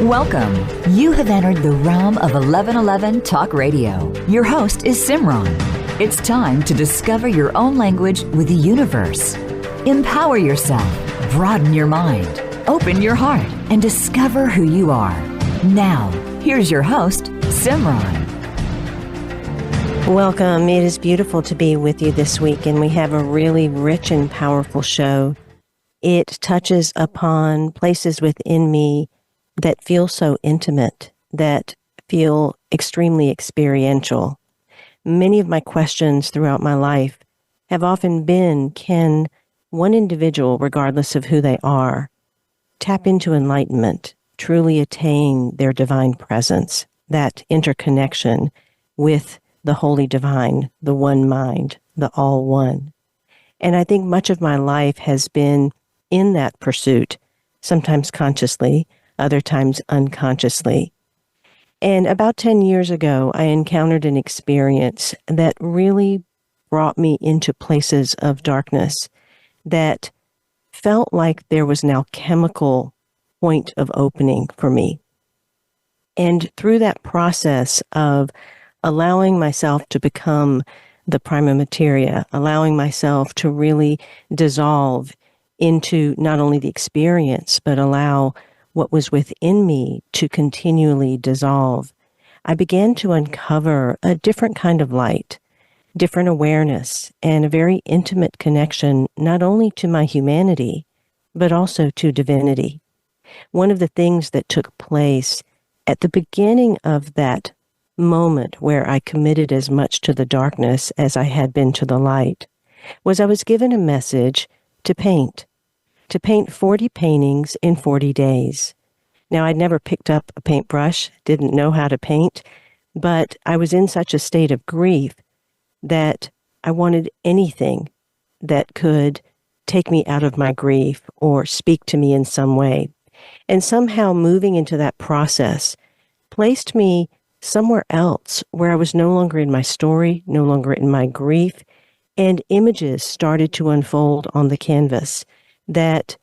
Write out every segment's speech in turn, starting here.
Welcome. You have entered the realm of 1111 Talk Radio. Your host is Simran. It's time to discover your own language with the universe. Empower yourself, broaden your mind, open your heart, and discover who you are. Now, here's your host, Simran. Welcome. It is beautiful to be with you this week, and we have a really rich and powerful show. It touches upon places within me that feel so intimate, that feel extremely experiential. Many of my questions throughout my life have often been, can one individual, regardless of who they are, tap into enlightenment, truly attain their divine presence, that interconnection with the holy divine, the one mind, the all one? And I think much of my life has been in that pursuit, sometimes consciously, other times unconsciously. And about 10 years ago, I encountered an experience that really brought me into places of darkness that felt like there was an alchemical point of opening for me. And through that process of allowing myself to become the prima materia, allowing myself to really dissolve into not only the experience, but allow what was within me to continually dissolve, I began to uncover a different kind of light, different awareness, and a very intimate connection, not only to my humanity, but also to divinity. One of the things that took place at the beginning of that moment where I committed as much to the darkness as I had been to the light was I was given a message to paint 40 paintings in 40 days. Now, I'd never picked up a paintbrush, didn't know how to paint, but I was in such a state of grief that I wanted anything that could take me out of my grief or speak to me in some way. And somehow moving into that process placed me somewhere else where I was no longer in my story, no longer in my grief, and images started to unfold on the canvas that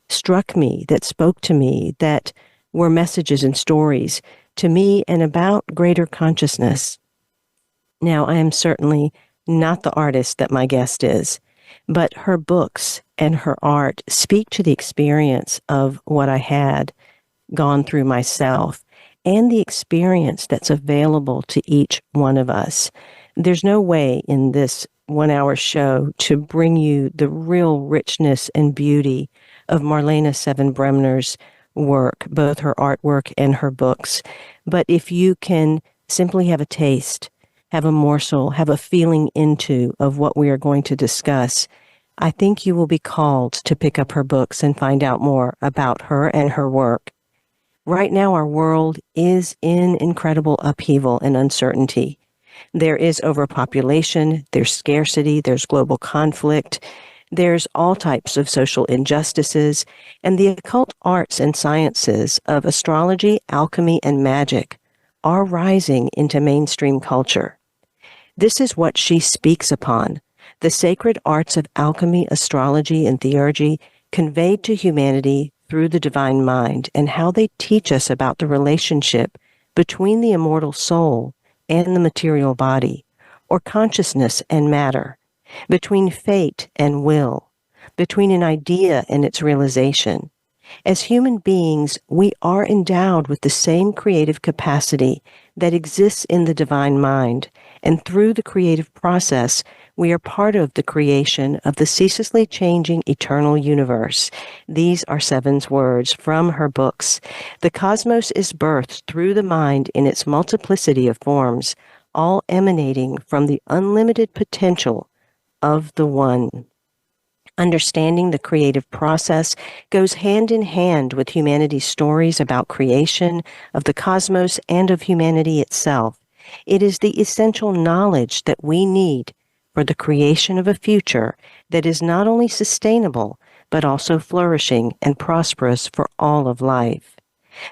struck me, that spoke to me, that were messages and stories to me and about greater consciousness. Now, I am certainly not the artist that my guest is, but her books and her art speak to the experience of what I had gone through myself and the experience that's available to each one of us. There's no way in this 1-hour show to bring you the real richness and beauty of Marlene Seven Bremner's work, both her artwork and her books. But if you can simply have a taste, have a morsel, have a feeling into of what we are going to discuss, I think you will be called to pick up her books and find out more about her and her work. Right now, our world is in incredible upheaval and uncertainty. There is overpopulation, there's scarcity, there's global conflict, there's all types of social injustices, and the occult arts and sciences of astrology, alchemy, and magic are rising into mainstream culture. This is what she speaks upon, the sacred arts of alchemy, astrology, and theurgy conveyed to humanity through the divine mind, and how they teach us about the relationship between the immortal soul and the material body, or consciousness and matter, between fate and will, between an idea and its realization. As human beings, we are endowed with the same creative capacity that exists in the divine mind, and through the creative process, we are part of the creation of the ceaselessly changing eternal universe. These are Seven's words from her books. The cosmos is birthed through the mind in its multiplicity of forms, all emanating from the unlimited potential of the One. Understanding the creative process goes hand in hand with humanity's stories about creation, of the cosmos, and of humanity itself. It is the essential knowledge that we need for the creation of a future that is not only sustainable, but also flourishing and prosperous for all of life.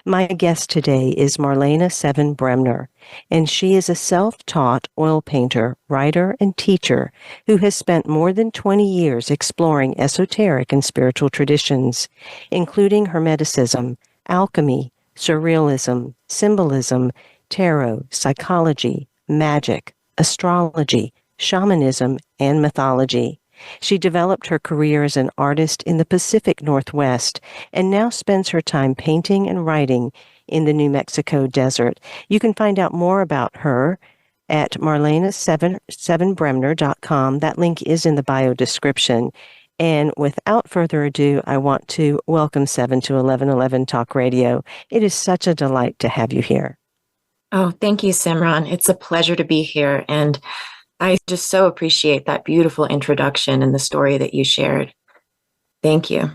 My guest today is Marlene Seven Bremner, and she is a self-taught oil painter, writer, and teacher who has spent more than 20 years exploring esoteric and spiritual traditions, including Hermeticism, alchemy, surrealism, symbolism, tarot, psychology, magic, astrology, shamanism, and mythology. She developed her career as an artist in the Pacific Northwest and now spends her time painting and writing in the New Mexico desert. You can find out more about her at marlene7bremner.com. That link is in the bio description. And without further ado, I want to welcome Seven to 1111 Talk Radio. It is such a delight to have you here. Oh, thank you, Simran. It's a pleasure to be here. And I just so appreciate that beautiful introduction and the story that you shared. Thank you.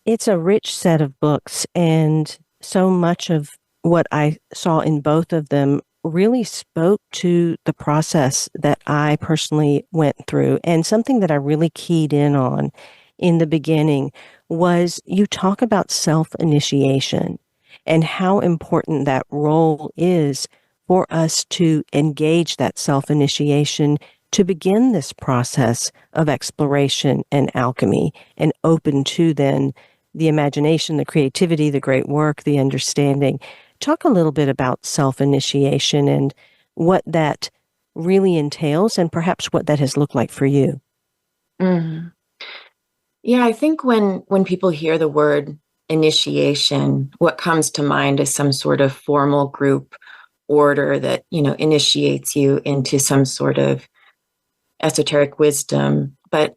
It's a rich set of books, and so much of what I saw in both of them really spoke to the process that I personally went through. And something that I really keyed in on in the beginning was you talk about self-initiation and how important that role is for us to engage that self-initiation to begin this process of exploration and alchemy and open to then the imagination, the creativity, the great work, the understanding. Talk a little bit about self-initiation and what that really entails and perhaps what that has looked like for you. Mm. Yeah, I think when people hear the word initiation, what comes to mind is some sort of formal group order that, initiates you into some sort of esoteric wisdom. But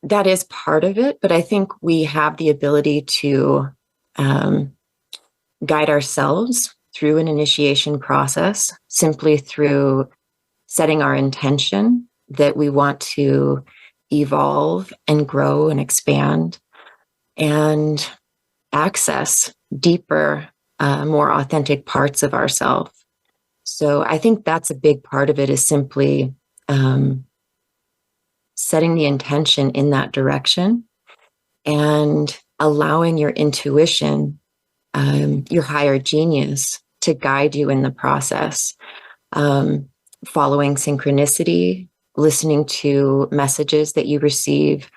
that is part of it. But I think we have the ability to guide ourselves through an initiation process simply through setting our intention that we want to evolve and grow and expand and access deeper, more authentic parts of ourselves. So I think that's a big part of it, is simply setting the intention in that direction and allowing your intuition, your higher genius, to guide you in the process. Following synchronicity, listening to messages that you receive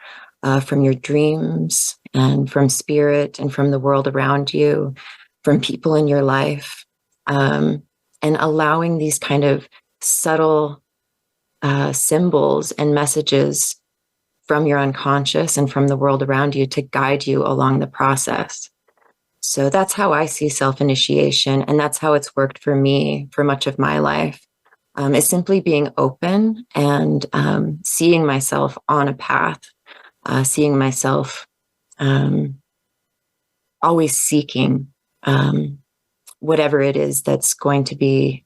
from your dreams and from spirit and from the world around you, from people in your life, and allowing these kind of subtle symbols and messages from your unconscious and from the world around you to guide you along the process. So that's how I see self-initiation, and that's how it's worked for me for much of my life. Is simply being open and seeing myself on a path, seeing myself always seeking whatever it is that's going to be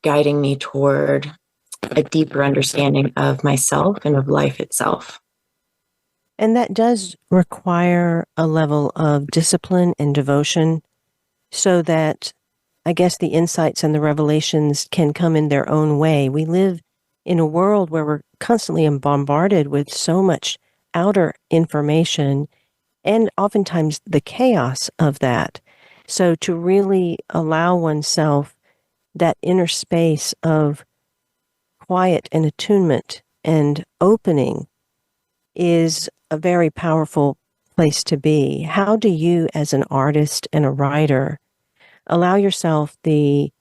guiding me toward a deeper understanding of myself and of life itself. And that does require a level of discipline and devotion so that I guess the insights and the revelations can come in their own way. We live in a world where we're constantly bombarded with so much outer information and oftentimes the chaos of that. So to really allow oneself that inner space of quiet and attunement and opening is a very powerful place to be. How do you, as an artist and a writer, allow yourself the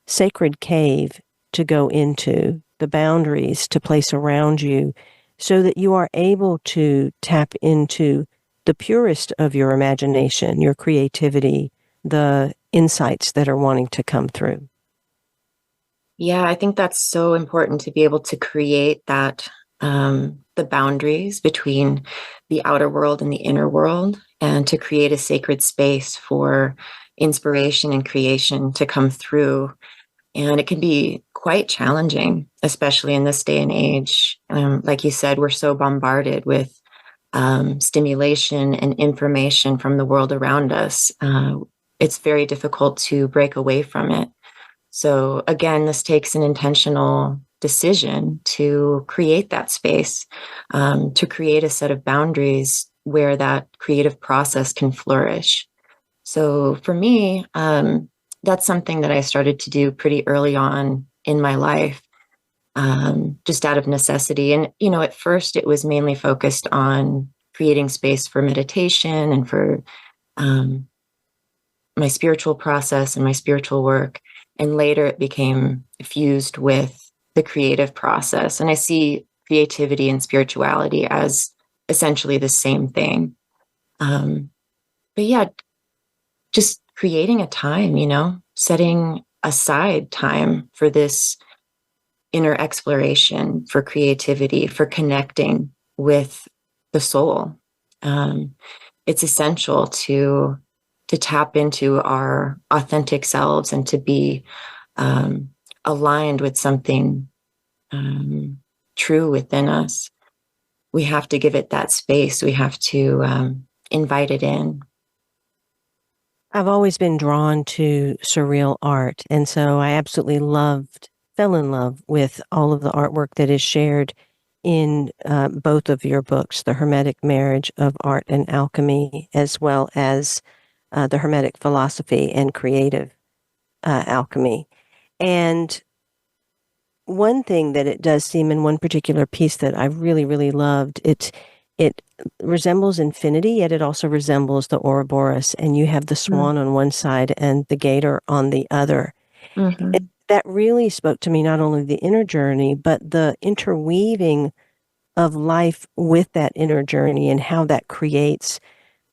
sacred cave to go into, the boundaries to place around you, so that you are able to tap into the purest of your imagination, your creativity, the insights that are wanting to come through? Yeah, I think that's so important to be able to create that, the boundaries between the outer world and the inner world, and to create a sacred space for inspiration and creation to come through. And it can be quite challenging, especially in this day and age. Like you said, we're so bombarded with stimulation and information from the world around us. It's very difficult to break away from it. So again, this takes an intentional decision to create that space, to create a set of boundaries where that creative process can flourish. So for me, that's something that I started to do pretty early on in my life, just out of necessity. And, at first it was mainly focused on creating space for meditation and for my spiritual process and my spiritual work. And later it became fused with the creative process. And I see creativity and spirituality as essentially the same thing. But yeah, just creating a time, setting aside time for this inner exploration, for creativity, for connecting with the soul. It's essential to tap into our authentic selves and to be aligned with something true within us. We have to give it that space. We have to invite it in. I've always been drawn to surreal art, and so I absolutely fell in love with all of the artwork that is shared in both of your books, The Hermetic Marriage of Art and Alchemy, as well as The Hermetic Philosophy and Creative Alchemy. And one thing that it does seem in one particular piece that I really, really loved, it resembles infinity, yet it also resembles the Ouroboros, and you have the swan on one side and the gator on the other. Mm-hmm. That really spoke to me, not only the inner journey, but the interweaving of life with that inner journey and how that creates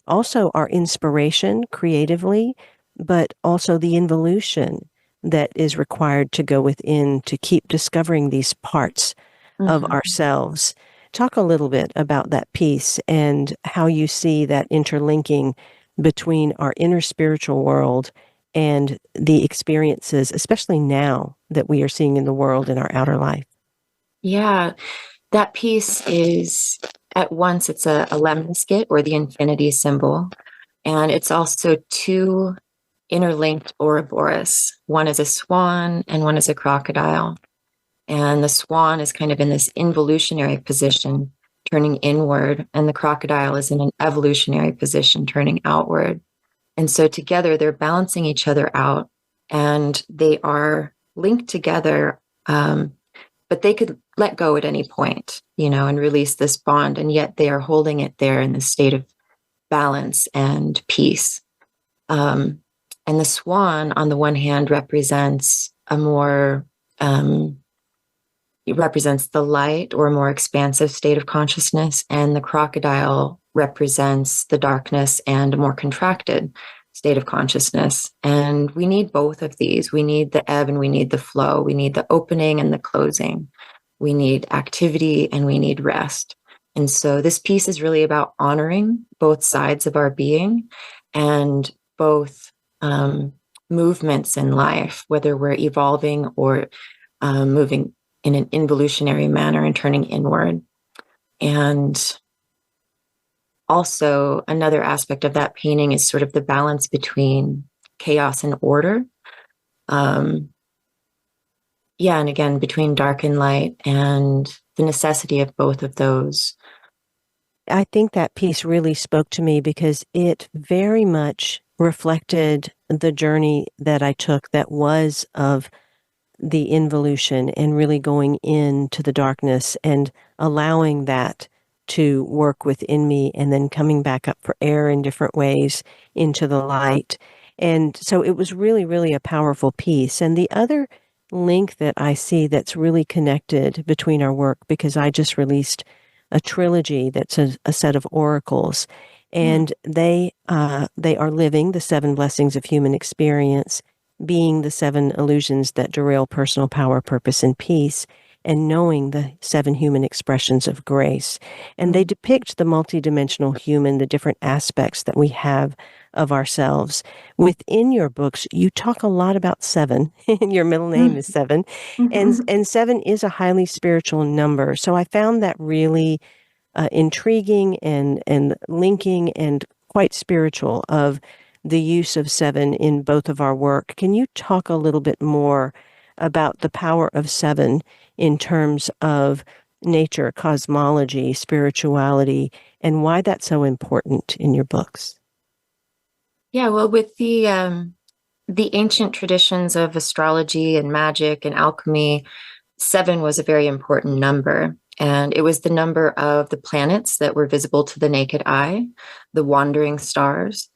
also our inspiration creatively, but also the involution that is required to go within to keep discovering these parts of ourselves. Talk a little bit about that piece and how you see that interlinking between our inner spiritual world and the experiences, especially now that we are seeing in the world in our outer life. Yeah, that piece is at once, it's a lemniscate or the infinity symbol. And it's also two interlinked Ouroboros. One is a swan and one is a crocodile. And the swan is kind of in this involutionary position, turning inward, and the crocodile is in an evolutionary position, turning outward. And so together they're balancing each other out, and they are linked together, but they could let go at any point, and release this bond, and yet they are holding it there in this state of balance and peace. And the swan, on the one hand, represents a more it represents the light or a more expansive state of consciousness, and the crocodile represents the darkness and a more contracted state of consciousness. And we need both of these. We need the ebb and we need the flow. We need the opening and the closing. We need activity and we need rest. And so this piece is really about honoring both sides of our being and both movements in life, whether we're evolving or moving in an involutionary manner and turning inward. And also another aspect of that painting is sort of the balance between chaos and order. And again, between dark and light, and the necessity of both of those. I think that piece really spoke to me because it very much reflected the journey that I took that was of the involution and really going into the darkness and allowing that to work within me and then coming back up for air in different ways into the light. And so it was really, really a powerful piece. And the other link that I see that's really connected between our work, because I just released a trilogy that's a set of oracles, and they are living the 7 blessings of human experience, being the 7 illusions that derail personal power, purpose, and peace, and knowing the 7 human expressions of grace. And they depict the multidimensional human, the different aspects that we have of ourselves. Within your books, you talk a lot about 7. Your middle name is 7. And 7 is a highly spiritual number. So I found that really intriguing and linking and quite spiritual of the use of 7 in both of our work. Can you talk a little bit more about the power of 7 in terms of nature, cosmology, spirituality, and why that's so important in your books. Yeah, well, with the ancient traditions of astrology and magic and alchemy, 7 was a very important number. And it was the number of the planets that were visible to the naked eye, the wandering stars.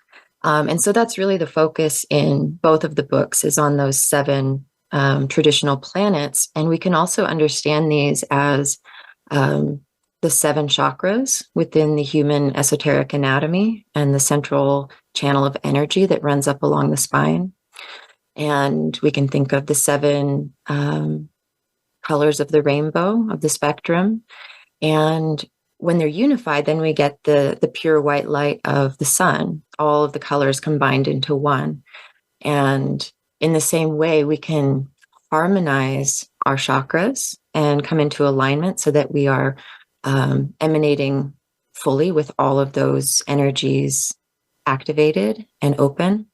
And so that's really the focus in both of the books, is on those 7 traditional planets. And we can also understand these as the 7 chakras within the human esoteric anatomy and the central channel of energy that runs up along the spine. And we can think of the 7 colors of the rainbow, of the spectrum. And when they're unified, then we get the pure white light of the sun, all of the colors combined into one. And in the same way, we can harmonize our chakras and come into alignment so that we are emanating fully with all of those energies activated and open.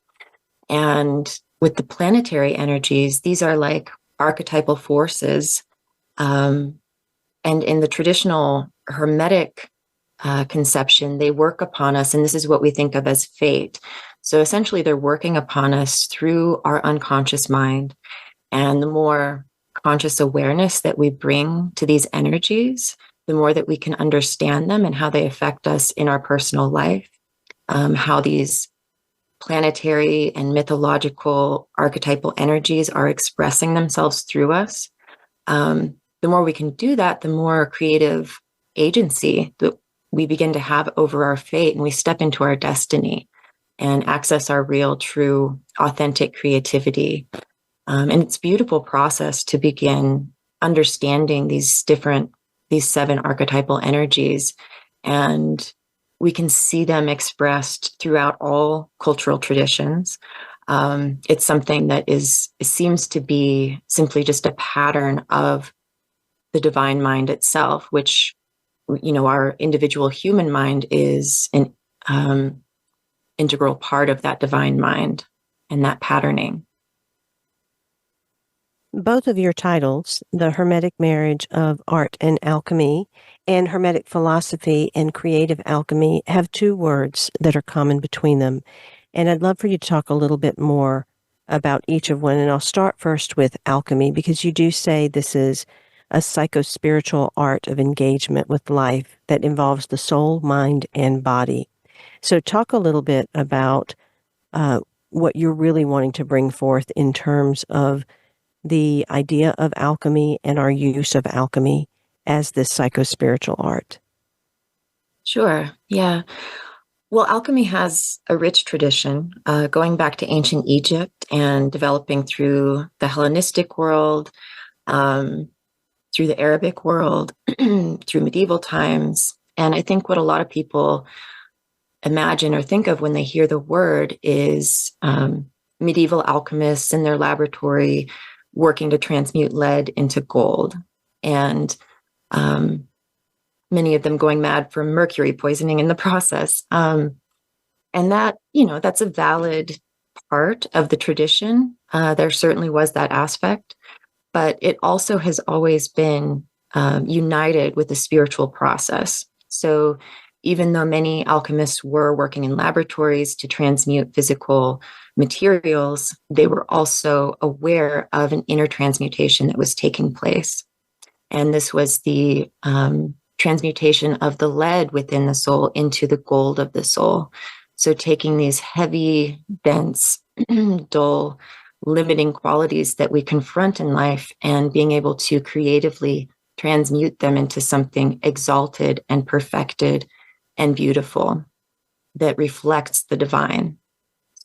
And with the planetary energies, these are like archetypal forces. And in the traditional Hermetic conception, they work upon us, and this is what we think of as fate. So essentially, they're working upon us through our unconscious mind. And the more conscious awareness that we bring to these energies, the more that we can understand them and how they affect us in our personal life, how these planetary and mythological archetypal energies are expressing themselves through us. The more we can do that, the more creative agency that we begin to have over our fate, and we step into our destiny and access our real, true, authentic creativity. And it's a beautiful process to begin understanding these 7 archetypal energies. And we can see them expressed throughout all cultural traditions. It's something that seems to be simply just a pattern of the divine mind itself, which, our individual human mind is an integral part of that divine mind and that patterning. Both of your titles, The Hermetic Marriage of Art and Alchemy and Hermetic Philosophy and Creative Alchemy, have 2 words that are common between them. And I'd love for you to talk a little bit more about each of one. And I'll start first with alchemy, because you do say this is a psycho-spiritual art of engagement with life that involves the soul, mind, and body. So talk a little bit about what you're really wanting to bring forth in terms of the idea of alchemy and our use of alchemy as this psycho-spiritual art. Sure. Yeah. Well, alchemy has a rich tradition going back to ancient Egypt and developing through the Hellenistic world, through the Arabic world, through medieval times. And I think what a lot of people imagine or think of when they hear the word is medieval alchemists in their laboratory working to transmute lead into gold. And many of them going mad from mercury poisoning in the process. And that, that's a valid part of the tradition. There certainly was that aspect, but it also has always been united with the spiritual process. So even though many alchemists were working in laboratories to transmute physical materials, they were also aware of an inner transmutation that was taking place. And this was the transmutation of the lead within the soul into the gold of the soul. So taking these heavy, dense, dull, limiting qualities that we confront in life and being able to creatively transmute them into something exalted and perfected and beautiful that reflects the divine.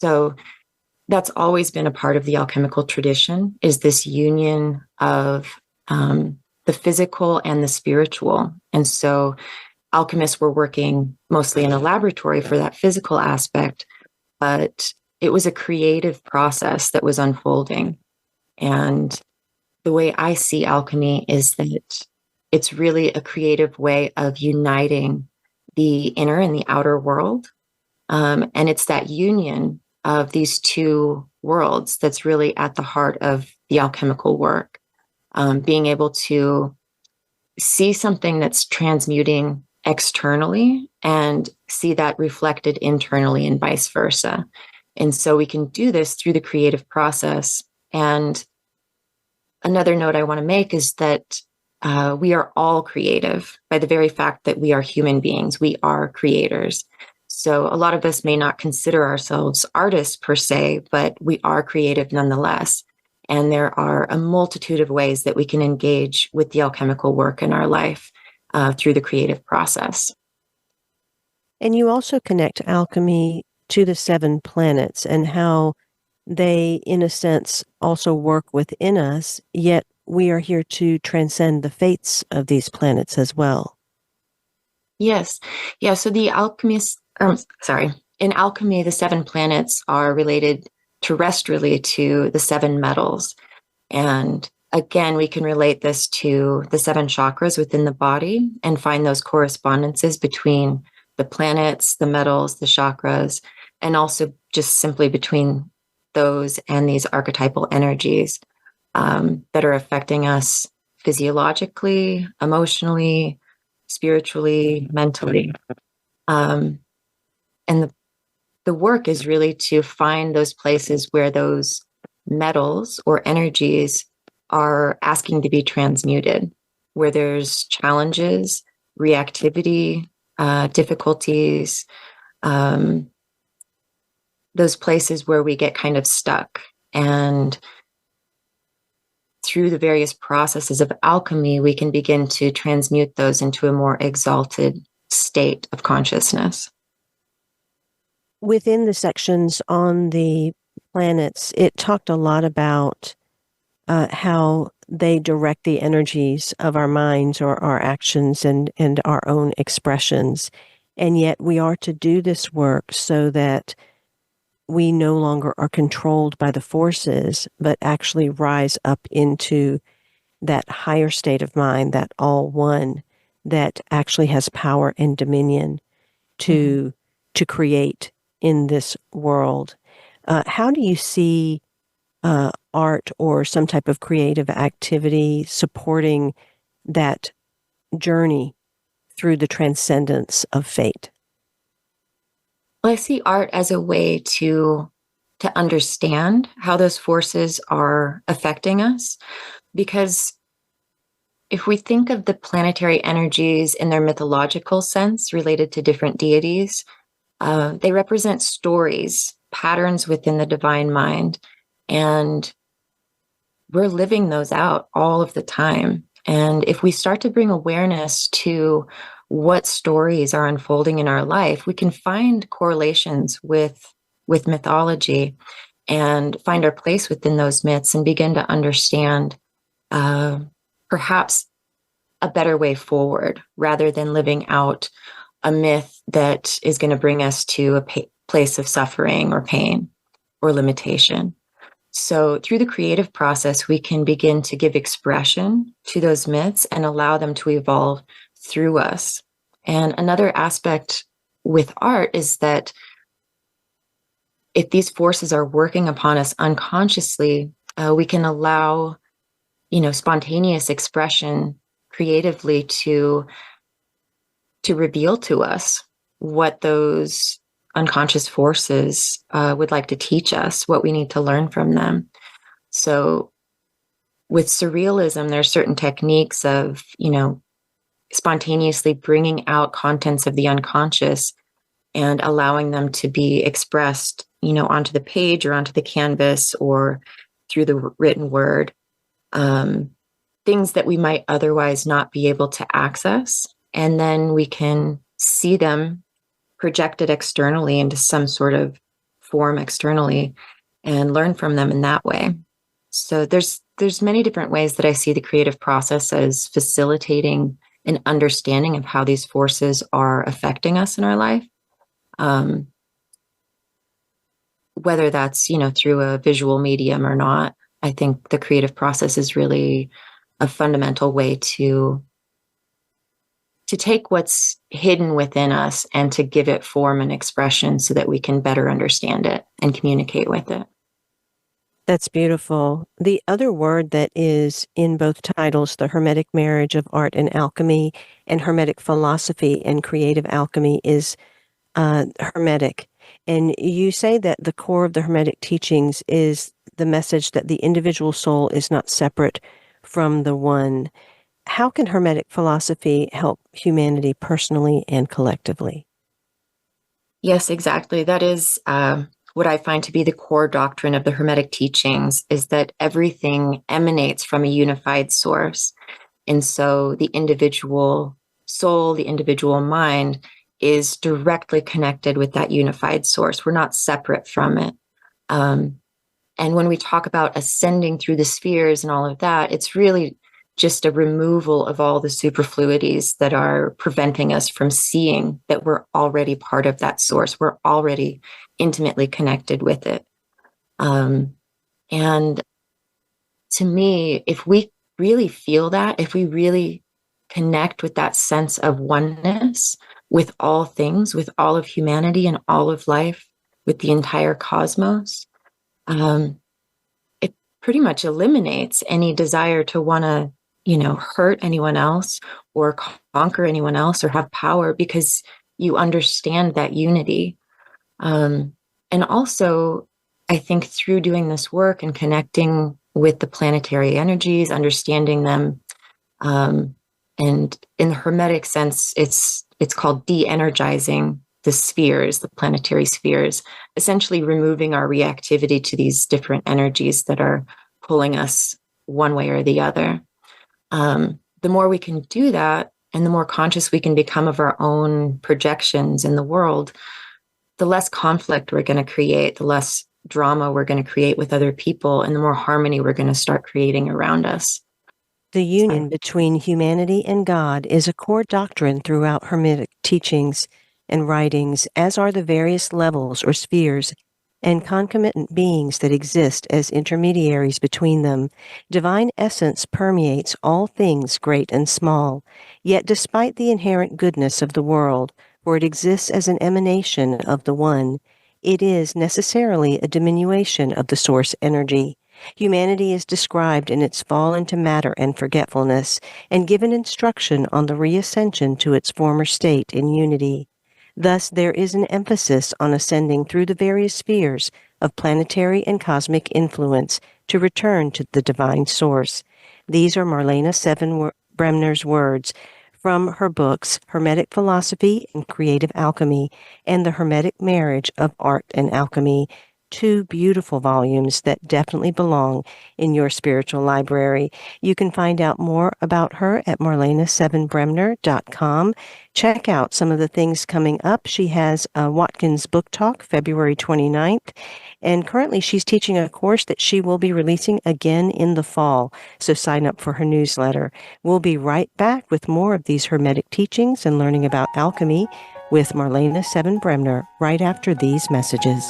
So that's always been a part of the alchemical tradition, is this union of the physical and the spiritual. And so alchemists were working mostly in a laboratory for that physical aspect, but it was a creative process that was unfolding. And the way I see alchemy is that it's really a creative way of uniting the inner and the outer world. And it's that union of these 2 worlds that's really at the heart of the alchemical work. Being able to see something that's transmuting externally and see that reflected internally and vice versa. And so we can do this through the creative process. And another note I want to make is that we are all creative by the very fact that we are human beings. We are creators. So a lot of us may not consider ourselves artists per se, but we are creative nonetheless. And there are a multitude of ways that we can engage with the alchemical work in our life through the creative process. And you also connect alchemy to the 7 planets and how they, in a sense, also work within us, yet we are here to transcend the fates of these planets as well. Yes. Yeah. So in alchemy, the 7 planets are related terrestrially to the 7 metals. And again, we can relate this to the 7 chakras within the body and find those correspondences between the planets, the metals, the chakras, and also just simply between those and these archetypal energies that are affecting us physiologically, emotionally, spiritually, mentally. And the work is really to find those places where those metals or energies are asking to be transmuted, where there's challenges, reactivity, difficulties, those places where we get kind of stuck. And through the various processes of alchemy, we can begin to transmute those into a more exalted state of consciousness. Within the sections on the planets, it talked a lot about how they direct the energies of our minds or our actions and our own expressions. And yet we are to do this work so that we no longer are controlled by the forces, but actually rise up into that higher state of mind, that all one, that actually has power and dominion to create in this world. How do you see art or some type of creative activity supporting that journey through the transcendence of fate? Well, I see art as a way to understand how those forces are affecting us, because if we think of the planetary energies in their mythological sense related to different deities, they represent stories, patterns within the divine mind, and we're living those out all of the time. And if we start to bring awareness to what stories are unfolding in our life, we can find correlations with mythology and find our place within those myths and begin to understand perhaps a better way forward rather than living out a myth that is going to bring us to a place of suffering or pain or limitation. So through the creative process, we can begin to give expression to those myths and allow them to evolve through us. And another aspect with art is that if these forces are working upon us unconsciously, we can allow, spontaneous expression creatively to reveal to us what those unconscious forces would like to teach us, what we need to learn from them. So with surrealism, there are certain techniques of, spontaneously bringing out contents of the unconscious and allowing them to be expressed, onto the page or onto the canvas or through the written word. Things that we might otherwise not be able to access. And then we can see them projected externally into some sort of form externally and learn from them in that way. So there's many different ways that I see the creative process as facilitating an understanding of how these forces are affecting us in our life. Whether that's, through a visual medium or not, I think the creative process is really a fundamental way to take what's hidden within us and to give it form and expression so that we can better understand it and communicate with it. That's beautiful. The other word that is in both titles, the Hermetic Marriage of Art and Alchemy and Hermetic Philosophy and Creative Alchemy, is Hermetic. And you say that the core of the Hermetic teachings is the message that the individual soul is not separate from the one. How can Hermetic philosophy help humanity personally and collectively? Yes, exactly. That is what I find to be the core doctrine of the Hermetic teachings, is that everything emanates from a unified source. And so the individual soul, the individual mind, is directly connected with that unified source. We're not separate from it. And when we talk about ascending through the spheres and all of that, it's really just a removal of all the superfluities that are preventing us from seeing that we're already part of that source. We're already intimately connected with it. And to me, if we really feel that, if we really connect with that sense of oneness with all things, with all of humanity and all of life, with the entire cosmos, it pretty much eliminates any desire to want to, hurt anyone else or conquer anyone else or have power, because you understand that unity. And also, I think through doing this work and connecting with the planetary energies, understanding them, and in the Hermetic sense, it's called de-energizing the spheres, the planetary spheres, essentially removing our reactivity to these different energies that are pulling us one way or the other. The more we can do that, and the more conscious we can become of our own projections in the world, the less conflict we're going to create, the less drama we're going to create with other people, and the more harmony we're going to start creating around us. The union between humanity and God is a core doctrine throughout Hermetic teachings and writings, as are the various levels or spheres and concomitant beings that exist as intermediaries between them. Divine essence permeates all things great and small, yet despite the inherent goodness of the world, for it exists as an emanation of the One, it is necessarily a diminution of the source energy. Humanity is described in its fall into matter and forgetfulness, and given instruction on the reascension to its former state in unity. Thus, there is an emphasis on ascending through the various spheres of planetary and cosmic influence to return to the divine source. These are Marlene Seven Bremner's words from her books, Hermetic Philosophy and Creative Alchemy, and The Hermetic Marriage of Art and Alchemy, 2 beautiful volumes that definitely belong in your spiritual library. You can find out more about her at marlene7bremner.com. Check out some of the things coming up. She has a Watkins Book Talk February 29th, and currently she's teaching a course that she will be releasing again in the fall, so sign up for her newsletter. We'll be right back with more of these Hermetic teachings and learning about alchemy with Marlene Seven Bremner right after these messages.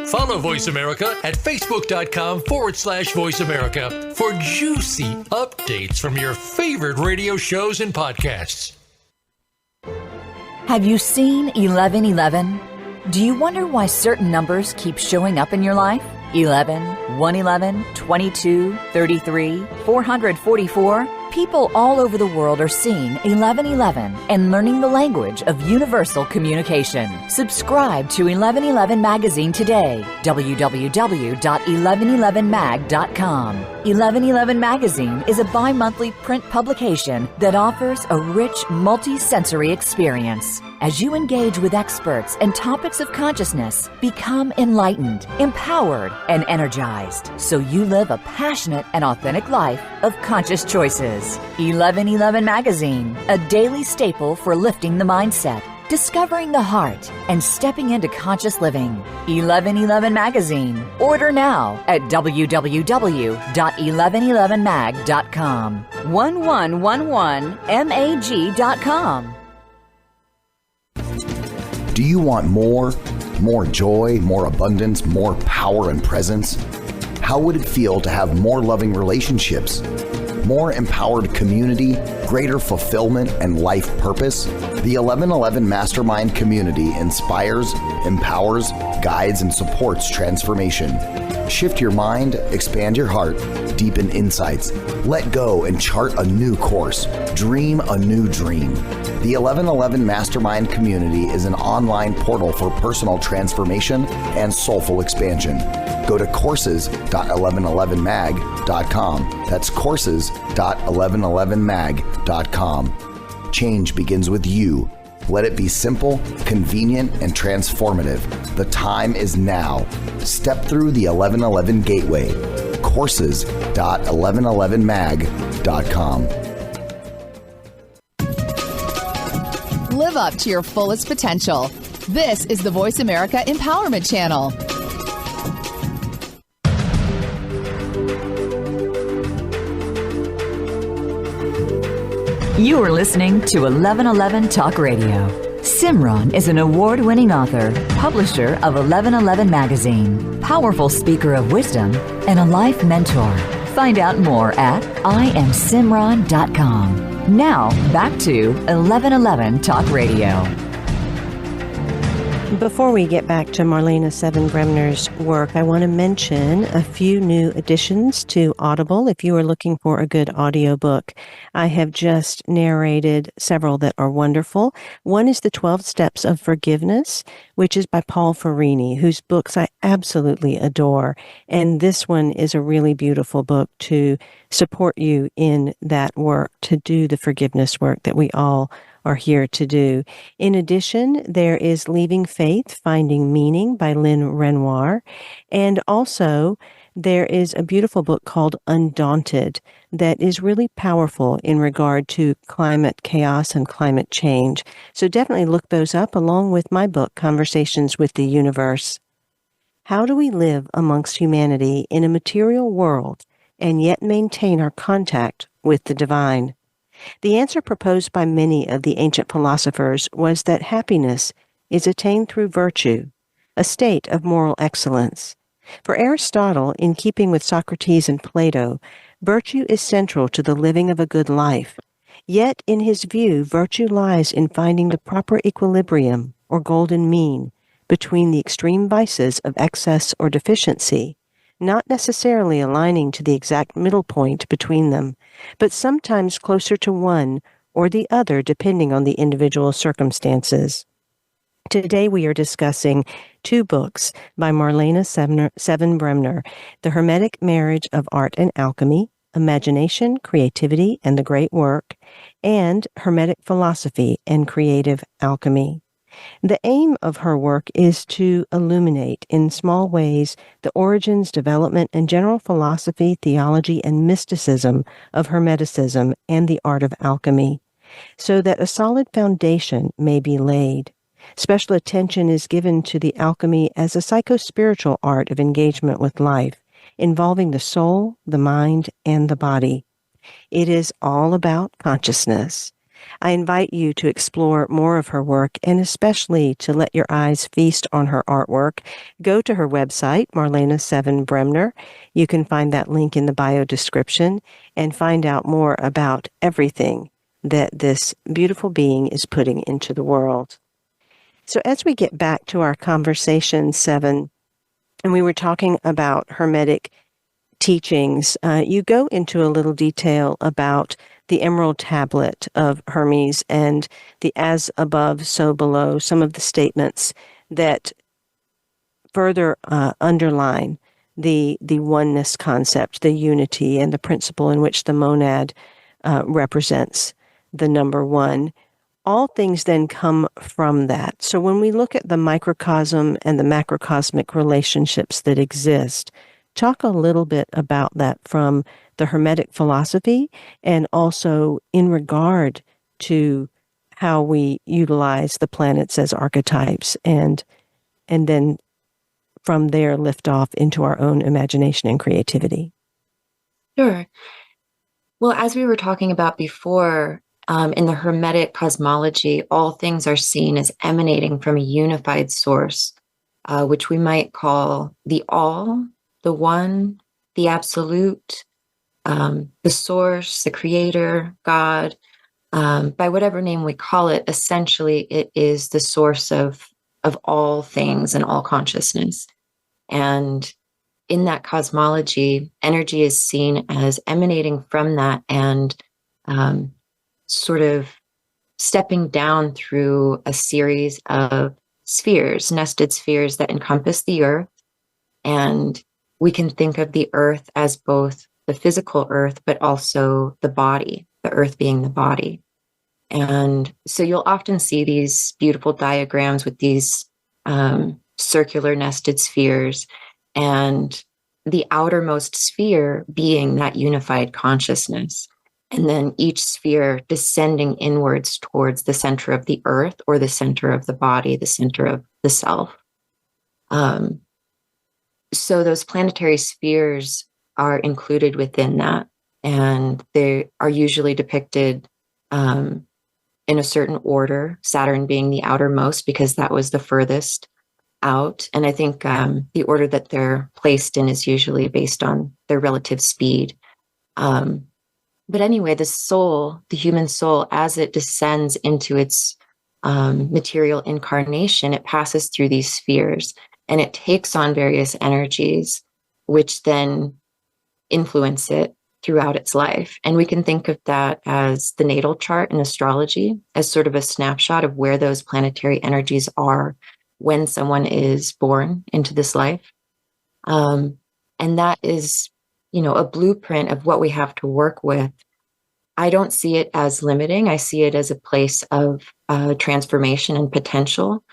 Follow Voice America at facebook.com/Voice America for juicy updates from your favorite radio shows and podcasts. Have you seen 1111? Do you wonder why certain numbers keep showing up in your life? 11, 111, 22, 33, 444? People all over the world are seeing 1111 and learning the language of universal communication. Subscribe to 1111 Magazine today. www.1111mag.com. 1111 Magazine is a bi-monthly print publication that offers a rich, multi-sensory experience. As you engage with experts and topics of consciousness, become enlightened, empowered, and energized, so you live a passionate and authentic life of conscious choices. 1111 Magazine, a daily staple for lifting the mindset, discovering the heart, and stepping into conscious living. 1111 Magazine. Order now at www.1111mag.com. 1111mag.com. Do you want more? More joy, more abundance, more power and presence? How would it feel to have more loving relationships? more empowered community, greater fulfillment, and life purpose? The 1111 Mastermind community inspires, empowers, guides, and supports transformation. Shift your mind, expand your heart, deepen insights, let go and chart a new course, dream a new dream. The 1111 Mastermind community is an online portal for personal transformation and soulful expansion. Go to courses.1111mag.com. That's courses.1111mag.com. Change begins with you. Let it be simple, convenient, and transformative. The time is now. Step through the 1111 gateway. Courses.1111mag.com. Live up to your fullest potential. This is the Voice America Empowerment Channel. You are listening to 1111 Talk Radio. Simran is an award-winning author, publisher of 1111 Magazine, powerful speaker of wisdom, and a life mentor. Find out more at IamSimran.com. Now, back to 1111 Talk Radio. Before we get back to Marlene Seven Bremner's work, I want to mention a few new additions to Audible. If you are looking for a good audiobook, I have just narrated several that are wonderful. One is The 12 Steps of Forgiveness, which is by Paul Ferrini, whose books I absolutely adore. And this one is a really beautiful book to support you in that work, to do the forgiveness work that we all are here to do. In addition, there is Leaving Faith, Finding Meaning by Lynn Renoir. And also, there is a beautiful book called Undaunted that is really powerful in regard to climate chaos and climate change. So definitely look those up along with my book, Conversations with the Universe. How do we live amongst humanity in a material world and yet maintain our contact with the divine? The answer proposed by many of the ancient philosophers was that happiness is attained through virtue, a state of moral excellence. For Aristotle, in keeping with Socrates and Plato, virtue is central to the living of a good life. Yet, in his view, virtue lies in finding the proper equilibrium, or golden mean, between the extreme vices of excess or deficiency, not necessarily aligning to the exact middle point between them, but sometimes closer to one or the other depending on the individual circumstances. Today we are discussing two books by Marlene Seven Bremner, The Hermetic Marriage of Art and Alchemy, Imagination, Creativity, and the Great Work, and Hermetic Philosophy and Creative Alchemy. The aim of her work is to illuminate in small ways the origins, development, and general philosophy, theology, and mysticism of Hermeticism and the art of alchemy, so that a solid foundation may be laid. Special attention is given to the alchemy as a psycho-spiritual art of engagement with life, involving the soul, the mind, and the body. It is all about consciousness. I invite you to explore more of her work and especially to let your eyes feast on her artwork. Go to her website, Marlene Seven Bremner. You can find that link in the bio description and find out more about everything that this beautiful being is putting into the world. So as we get back to our conversation, Seven, and we were talking about Hermetic teachings, you go into a little detail about the Emerald Tablet of Hermes and the as above, so below, some of the statements that further underline the oneness concept, the unity, and the principle in which the monad represents the number one. All things then come from that. So when we look at the microcosm and the macrocosmic relationships that exist, talk a little bit about that from the Hermetic philosophy and also in regard to how we utilize the planets as archetypes and then from there lift off into our own imagination and creativity. Sure. Well, as we were talking about before, in the Hermetic cosmology, all things are seen as emanating from a unified source, which we might call the all, the one, the absolute, the source, the creator, God, by whatever name we call it, essentially it is the source of all things and all consciousness. And in that cosmology, energy is seen as emanating from that and sort of stepping down through a series of spheres, nested spheres that encompass the earth. And we can think of the earth as both the physical earth, but also the body, the earth being the body. And so you'll often see these beautiful diagrams with these circular nested spheres, and the outermost sphere being that unified consciousness. And then each sphere descending inwards towards the center of the earth or the center of the body, the center of the self. So those planetary spheres are included within that, and they are usually depicted in a certain order, Saturn being the outermost because that was the furthest out. And I think the order that they're placed in is usually based on their relative speed. But anyway, the soul, the human soul, as it descends into its material incarnation, it passes through these spheres and it takes on various energies, which then influence it throughout its life. And we can think of that as the natal chart in astrology, as sort of a snapshot of where those planetary energies are when someone is born into this life. And that is, a blueprint of what we have to work with. I don't see it as limiting. I see it as a place of transformation and potential.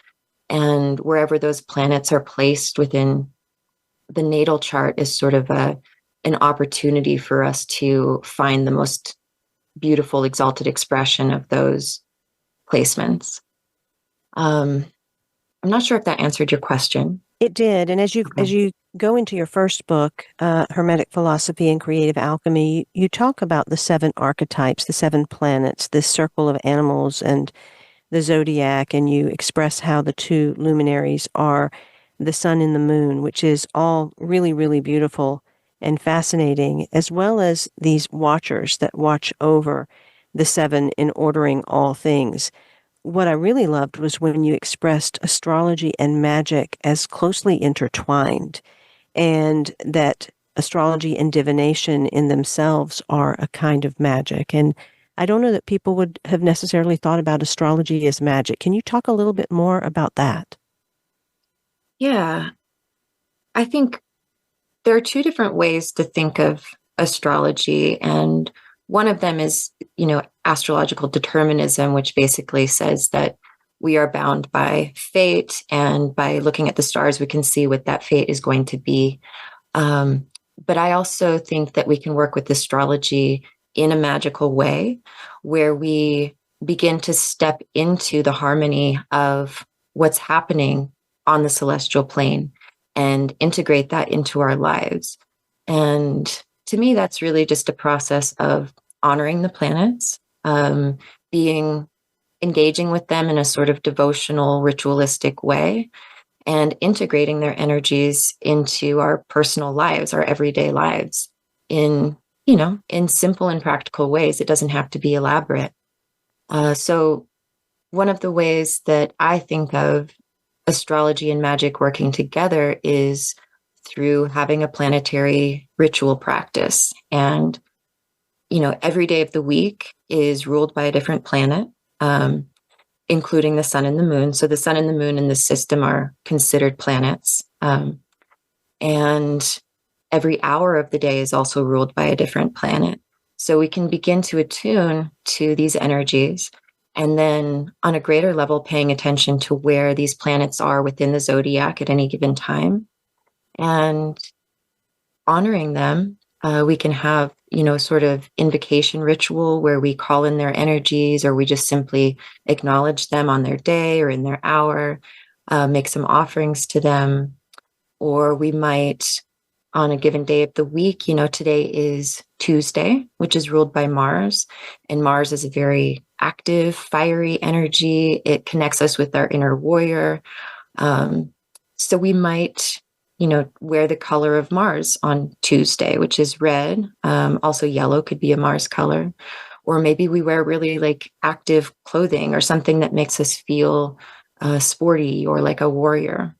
And wherever those planets are placed within the natal chart is sort of an opportunity for us to find the most beautiful, exalted expression of those placements. I'm not sure if that answered your question. It did. And as you go into your first book, Hermetic Philosophy and Creative Alchemy, you talk about the 7 archetypes, the 7 planets, this circle of animals and the zodiac, and you express how the 2 luminaries are the sun and the moon, which is all really, really beautiful and fascinating, as well as these watchers that watch over the 7 in ordering all things. What I really loved was when you expressed astrology and magic as closely intertwined, and that astrology and divination in themselves are a kind of magic. And I don't know that people would have necessarily thought about astrology as magic. Can you talk a little bit more about that? Yeah. I think there are 2 different ways to think of astrology, and one of them is, astrological determinism, which basically says that we are bound by fate, and by looking at the stars, we can see what that fate is going to be. But I also think that we can work with astrology in a magical way, where we begin to step into the harmony of what's happening on the celestial plane and integrate that into our lives. And to me, that's really just a process of honoring the planets, engaging with them in a sort of devotional, ritualistic way, and integrating their energies into our personal lives, our everyday lives in simple and practical ways. It doesn't have to be elaborate. So one of the ways that I think of astrology and magic working together is through having a planetary ritual practice. And, every day of the week is ruled by a different planet, including the sun and the moon. So the sun and the moon in the system are considered planets. And every hour of the day is also ruled by a different planet. So we can begin to attune to these energies, and then on a greater level, paying attention to where these planets are within the zodiac at any given time and honoring them. We can have, sort of invocation ritual where we call in their energies, or we just simply acknowledge them on their day or in their hour, make some offerings to them. Or we might, on a given day of the week, today is Tuesday, which is ruled by Mars. And Mars is a very active, fiery energy. It connects us with our inner warrior. So we might wear the color of Mars on Tuesday, which is red. Also yellow could be a Mars color. Or maybe we wear really like active clothing or something that makes us feel sporty or like a warrior.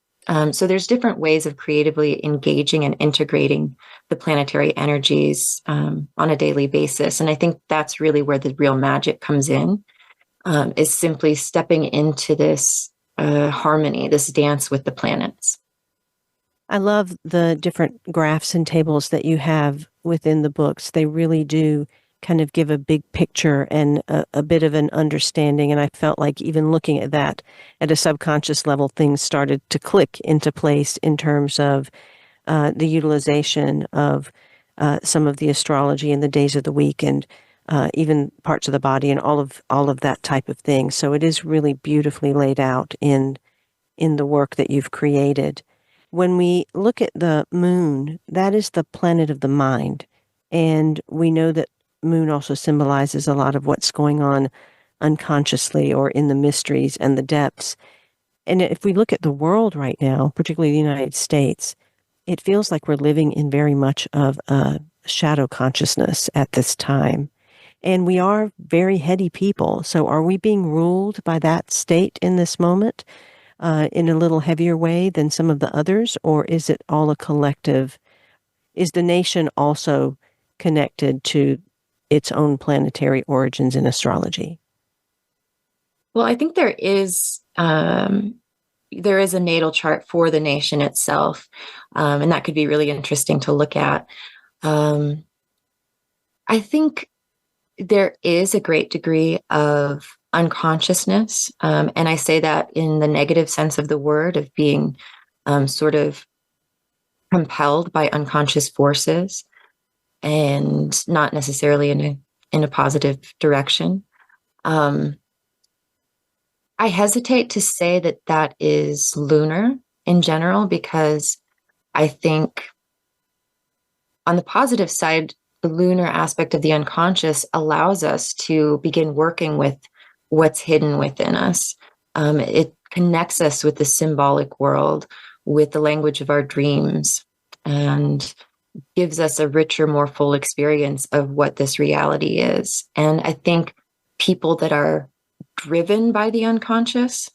So there's different ways of creatively engaging and integrating the planetary energies on a daily basis. And I think that's really where the real magic comes in, is simply stepping into this harmony, this dance with the planets. I love the different graphs and tables that you have within the books. They really do kind of give a big picture and a bit of an understanding. And I felt like even looking at that at a subconscious level, things started to click into place in terms of the utilization of some of the astrology and the days of the week and even parts of the body and all of that type of thing. So it is really beautifully laid out in the work that you've created. When we look at the moon, that is the planet of the mind. And we know that moon also symbolizes a lot of what's going on unconsciously or in the mysteries and the depths. And if we look at the world right now, particularly the United States, it feels like we're living in very much of a shadow consciousness at this time. And we are very heady people. So are we being ruled by that state in this moment in a little heavier way than some of the others? Or is it all a collective? Is the nation also connected to its own planetary origins in astrology? Well, I think there is a natal chart for the nation itself, and that could be really interesting to look at. I think there is a great degree of unconsciousness, and I say that in the negative sense of the word, of being sort of compelled by unconscious forces, and not necessarily in a positive direction. I hesitate to say that is lunar in general, because I think on the positive side, the lunar aspect of the unconscious allows us to begin working with what's hidden within us. It connects us with the symbolic world, with the language of our dreams, and gives us a richer, more full experience of what this reality is. And I think people that are driven by the unconscious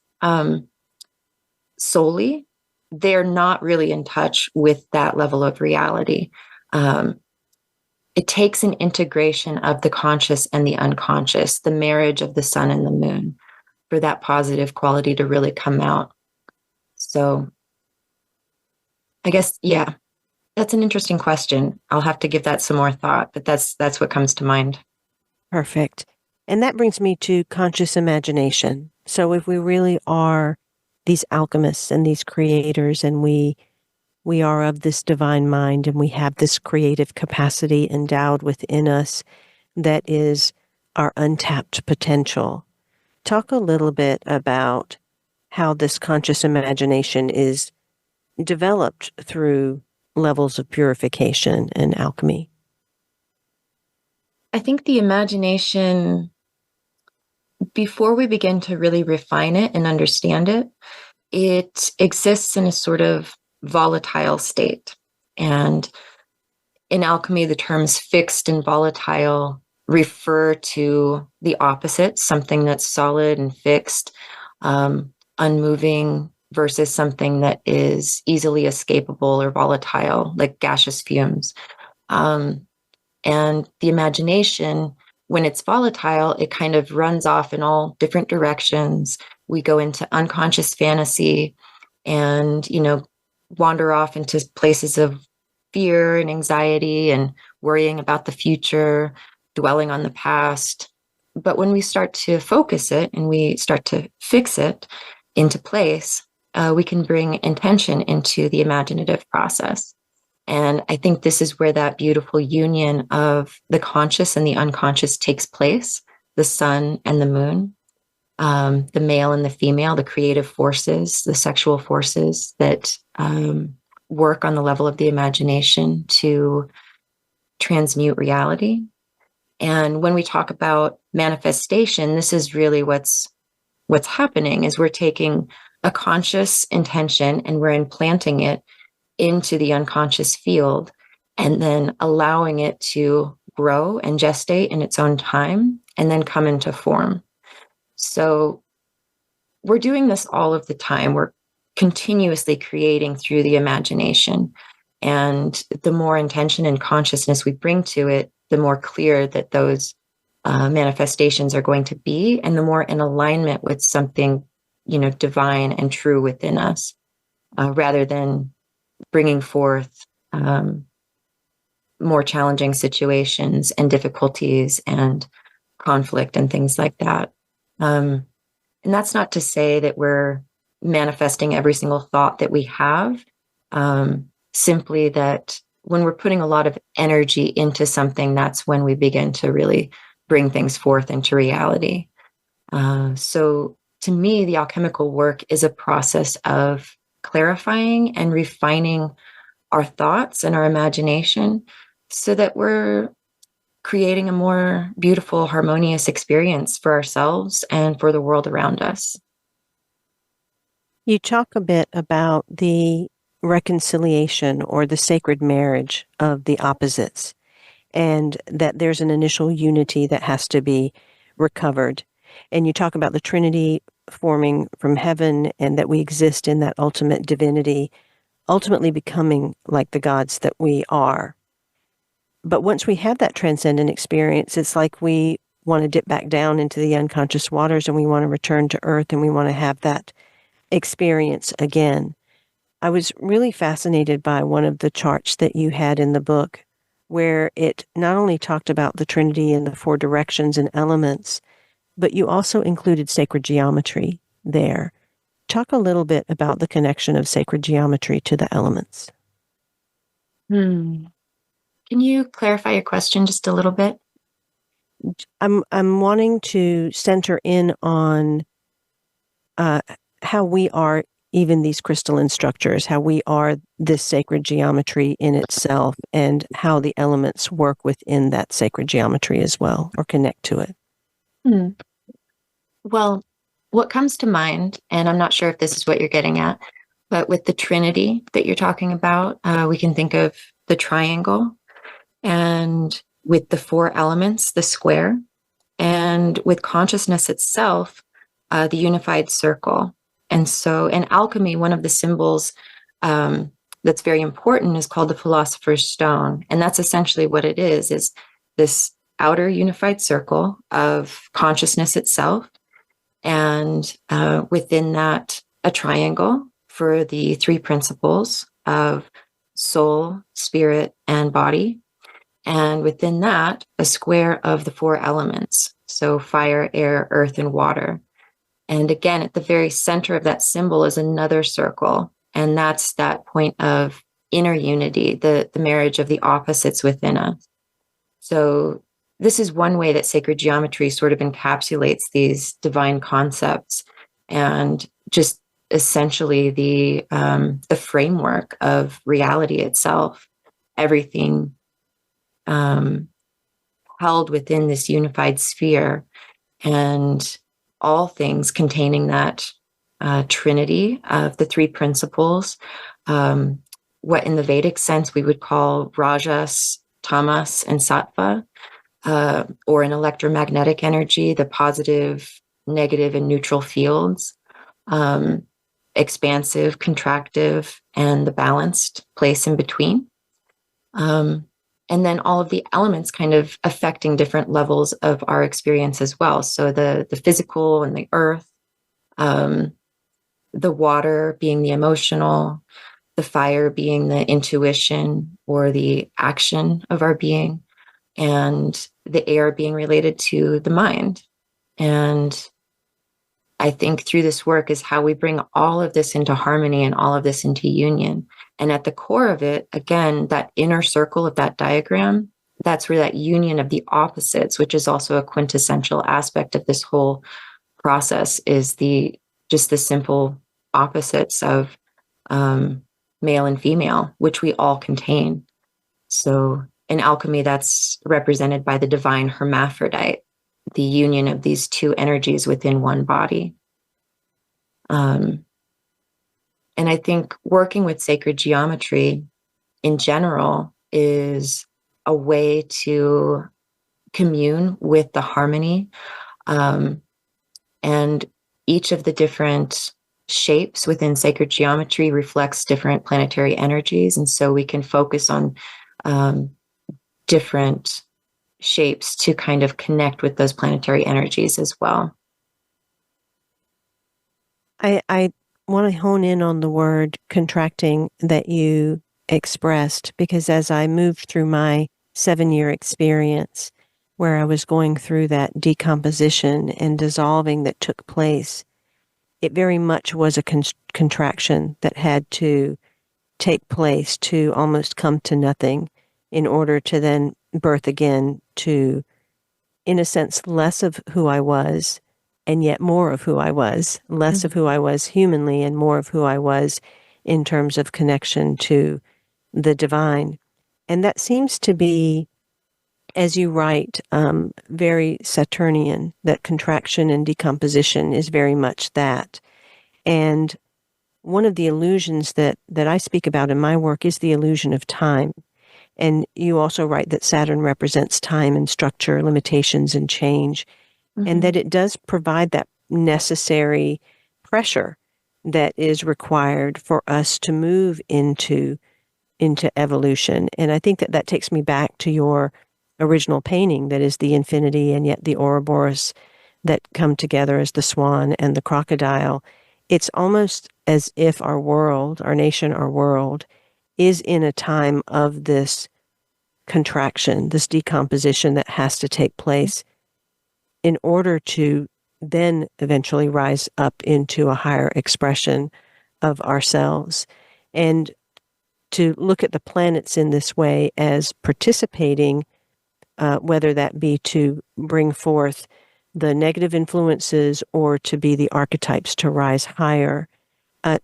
solely, they're not really in touch with that level of reality. It takes an integration of the conscious and the unconscious, the marriage of the sun and the moon, for that positive quality to really come out. So I guess, yeah. That's an interesting question. I'll have to give that some more thought, but that's what comes to mind. Perfect. And that brings me to conscious imagination. So if we really are these alchemists and these creators, and we are of this divine mind, and we have this creative capacity endowed within us that is our untapped potential, talk a little bit about how this conscious imagination is developed through levels of purification and alchemy. I think the imagination, before we begin to really refine it and understand it, it exists in a sort of volatile state. And in alchemy, the terms fixed and volatile refer to the opposite, something that's solid and fixed, unmoving, versus something that is easily escapable or volatile, like gaseous fumes. And the imagination, when it's volatile, it kind of runs off in all different directions. We go into unconscious fantasy and, wander off into places of fear and anxiety and worrying about the future, dwelling on the past. But when we start to focus it and we start to fix it into place, we can bring intention into the imaginative process. And I think this is where that beautiful union of the conscious and the unconscious takes place, the sun and the moon, the male and the female, the creative forces, the sexual forces that work on the level of the imagination to transmute reality. And when we talk about manifestation, this is really what's happening, is we're taking a conscious intention and we're implanting it into the unconscious field and then allowing it to grow and gestate in its own time and then come into form. So we're doing this all of the time. We're continuously creating through the imagination. And the more intention and consciousness we bring to it, the more clear that those manifestations are going to be, and the more in alignment with something, divine and true within us, rather than bringing forth more challenging situations and difficulties and conflict and things like that. And that's not to say that we're manifesting every single thought that we have, simply that when we're putting a lot of energy into something, that's when we begin to really bring things forth into reality. So to me, the alchemical work is a process of clarifying and refining our thoughts and our imagination so that we're creating a more beautiful, harmonious experience for ourselves and for the world around us. You talk a bit about the reconciliation or the sacred marriage of the opposites, and that there's an initial unity that has to be recovered. And you talk about the Trinity forming from heaven and that we exist in that ultimate divinity, ultimately becoming like the gods that we are. But once we have that transcendent experience, it's like we want to dip back down into the unconscious waters and we want to return to earth and we want to have that experience again. I was really fascinated by one of the charts that you had in the book, where it not only talked about the Trinity and the four directions and elements, but you also included sacred geometry there. Talk a little bit about the connection of sacred geometry to the elements. Can you clarify your question just a little bit? I'm wanting to center in on how we are even these crystalline structures, how we are this sacred geometry in itself, and how the elements work within that sacred geometry as well, or connect to it. Well, what comes to mind, and I'm not sure if this is what you're getting at, but with the Trinity that you're talking about, we can think of the triangle, and with the four elements, the square, and with consciousness itself, the unified circle. And so in alchemy, one of the symbols that's very important is called the philosopher's stone. And that's essentially what it is this outer unified circle of consciousness itself. And within that, a triangle for the three principles of soul, spirit, and body. And within that, a square of the four elements. So fire, air, earth, and water. And again, at the very center of that symbol is another circle. And that's that point of inner unity, the marriage of the opposites within us. So this is one way that sacred geometry sort of encapsulates these divine concepts and just essentially the framework of reality itself. Everything held within this unified sphere, and all things containing that trinity of the three principles, what in the Vedic sense we would call rajas, tamas, and sattva, or in electromagnetic energy, the positive, negative, and neutral fields, expansive, contractive, and the balanced place in between. And then all of the elements kind of affecting different levels of our experience as well. So the physical and the earth, the water being the emotional, the fire being the intuition or the action of our being, and the air being related to the mind. And I think through this work is how we bring all of this into harmony and all of this into union. And at the core of it, again, that inner circle of that diagram, that's where that union of the opposites, which is also a quintessential aspect of this whole process, is just the simple opposites of male and female, which we all contain. So in alchemy, that's represented by the divine hermaphrodite, the union of these two energies within one body. And I think working with sacred geometry in general is a way to commune with the harmony. And each of the different shapes within sacred geometry reflects different planetary energies. And so we can focus on different shapes to kind of connect with those planetary energies as well. I want to hone in on the word contracting that you expressed, because as I moved through my 7-year experience where I was going through that decomposition and dissolving that took place, it very much was a contraction that had to take place to almost come to nothing in order to then birth again to, in a sense, less of who I was and yet more of who I was, less of who I was humanly and more of who I was in terms of connection to the divine. And that seems to be, as you write, very Saturnian. That contraction and decomposition is very much that. And one of the illusions that I speak about in my work is the illusion of time. And you also write that Saturn represents time and structure, limitations and change, and that it does provide that necessary pressure that is required for us to move into evolution. And I think that takes me back to your original painting, that is the infinity and yet the Ouroboros that come together as the swan and the crocodile. It's almost as if our world, our nation, our world, is in a time of this contraction, this decomposition that has to take place in order to then eventually rise up into a higher expression of ourselves. And to look at the planets in this way as participating, whether that be to bring forth the negative influences or to be the archetypes to rise higher.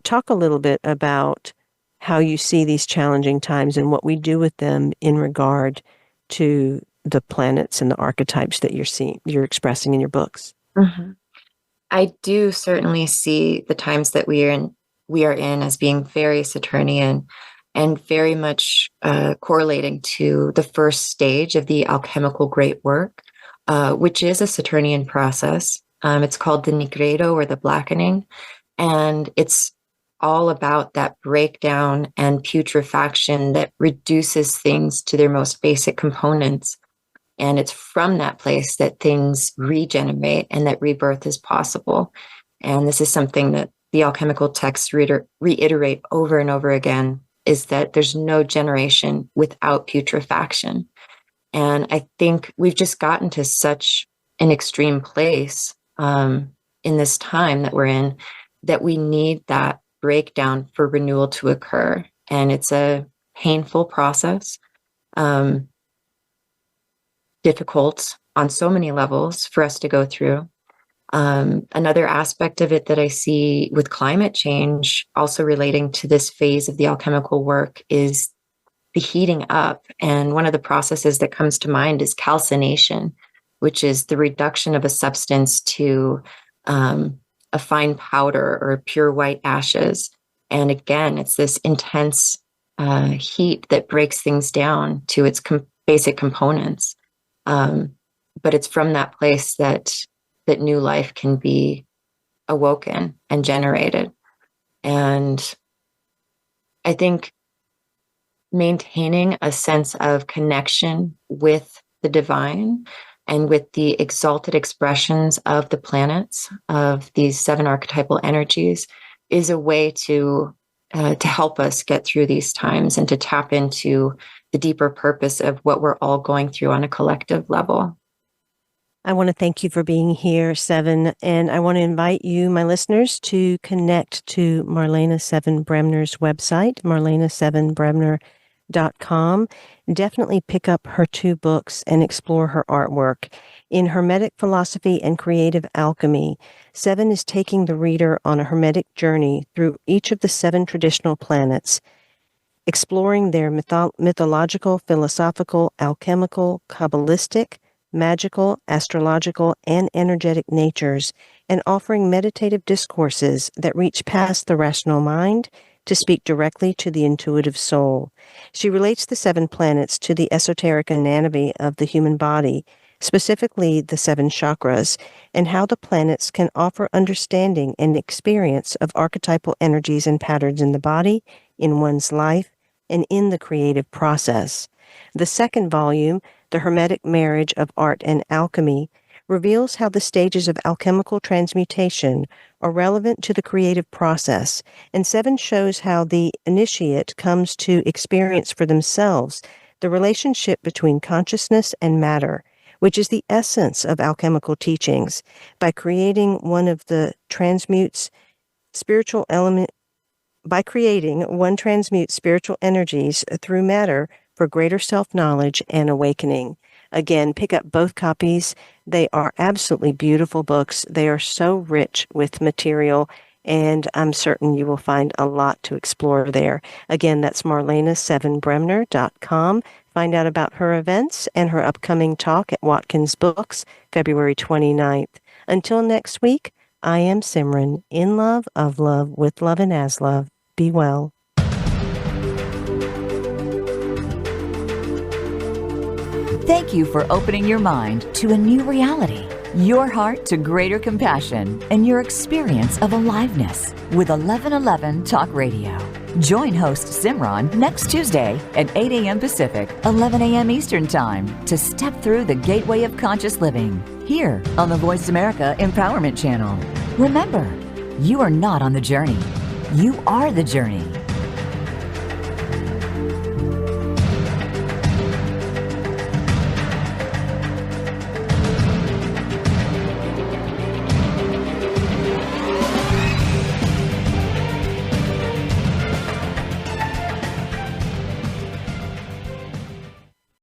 Talk a little bit about how you see these challenging times and what we do with them in regard to the planets and the archetypes that you're expressing in your books. I do certainly see the times that we are in as being very Saturnian and very much correlating to the first stage of the alchemical great work, which is a Saturnian process. It's called the nigredo, or the blackening, and it's all about that breakdown and putrefaction that reduces things to their most basic components. And it's from that place that things regenerate and that rebirth is possible. And this is something that the alchemical texts reiterate over and over again, is that there's no generation without putrefaction. And I think we've just gotten to such an extreme place in this time that we're in, that we need that breakdown for renewal to occur. And it's a painful process. Difficult on so many levels for us to go through. Another aspect of it that I see with climate change, also relating to this phase of the alchemical work, is the heating up. And one of the processes that comes to mind is calcination, which is the reduction of a substance to a fine powder or pure white ashes. And again, it's this intense heat that breaks things down to its basic components. But it's from that place that new life can be awoken and generated. And I think maintaining a sense of connection with the divine and with the exalted expressions of the planets, of these 7 archetypal energies, is a way to help us get through these times and to tap into the deeper purpose of what we're all going through on a collective level. I want to thank you for being here, Seven, and I want to invite you, my listeners, to connect to Marlene Seven Bremner's website, marlene7bremner.com. Definitely pick up her 2 books and explore her artwork. In Hermetic Philosophy and Creative Alchemy, Seven is taking the reader on a Hermetic journey through each of the 7 traditional planets, exploring their mythological, philosophical, alchemical, Qabalistic, magical, astrological, and energetic natures, and offering meditative discourses that reach past the rational mind to speak directly to the intuitive soul. She relates the 7 planets to the esoteric anatomy of the human body, specifically the 7 chakras, and how the planets can offer understanding and experience of archetypal energies and patterns in the body, in one's life, and in the creative process. The second volume, The Hermetic Marriage of Art and Alchemy, reveals how the stages of alchemical transmutation are relevant to the creative process, and 7 shows how the initiate comes to experience for themselves the relationship between consciousness and matter, which is the essence of alchemical teachings, by creating one transmutes spiritual energies through matter for greater self-knowledge and awakening. Again, pick up both copies. They are absolutely beautiful books. They are so rich with material, and I'm certain you will find a lot to explore there. Again, that's Marlene7Bremner.com. Find out about her events and her upcoming talk at Watkins Books, February 29th. Until next week, I am Simran, in love, of love, with love, and as love. Be well. Thank you for opening your mind to a new reality, your heart to greater compassion, and your experience of aliveness with 1111 Talk Radio. Join host Simran next Tuesday at 8 a.m. Pacific, 11 a.m. Eastern Time to step through the gateway of conscious living here on the Voice America Empowerment Channel. Remember, you are not on the journey. You are the journey.